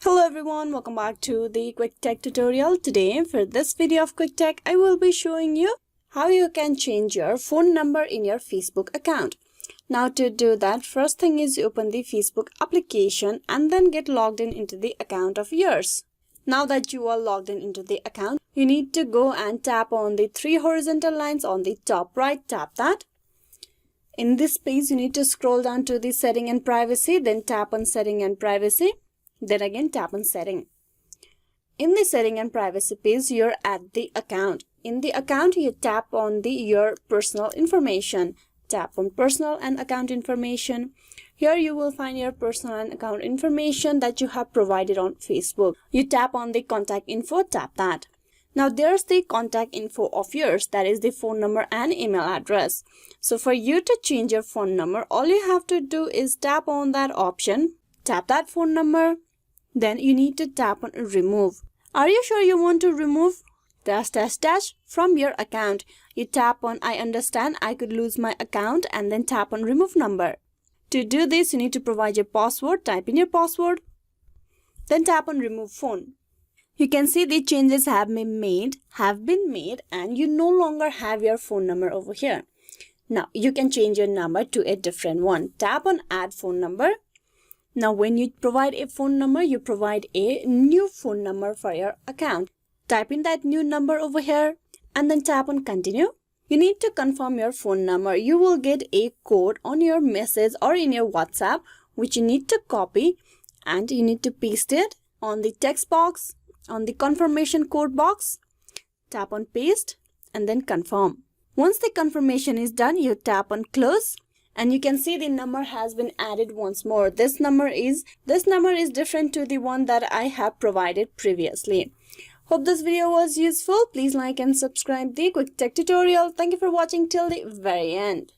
Hello everyone, welcome back to the Quick Tech tutorial. Today for this video of Quick Tech, I will be showing you how you can change your phone number in your Facebook account. Now to do that, first thing is you open the Facebook application and then get logged in into the account of yours. Now that you are logged in into the account, you need to go and tap on the three horizontal lines on the top right. Tap that. In this page, you need to scroll down to the setting and privacy, then tap on setting and privacy. Then again tap on setting. In the setting and privacy page, you're at the account. In the account, you tap on your personal information. Tap on personal and account information. Here you will find your personal and account information that you have provided on Facebook. You tap on the contact info, tap that. Now there's the contact info of yours, that is the phone number and email address. So for you to change your phone number, all you have to do is tap on that option, tap that phone number. Then you need to tap on remove. Are you sure you want to remove dash from your account? You tap on I understand I could lose my account and then tap on remove number. To do this, you need to provide your password. Type in your password. Then tap on remove phone. You can see the changes have been made and you no longer have your phone number over here. Now you can change your number to a different one. Tap on add phone number. Now when you provide a phone number, you provide a new phone number for your account. Type in that new number over here and then tap on continue. You need to confirm your phone number. You will get a code on your message or in your WhatsApp which you need to copy and you need to paste it on the text box, on the confirmation code box. Tap on paste and then confirm. Once the confirmation is done, you tap on close. And you can see the number has been added once more. This number is different to the one that I have provided previously. Hope this video was useful. Please like and subscribe the Quick Tech tutorial. Thank you for watching till the very end.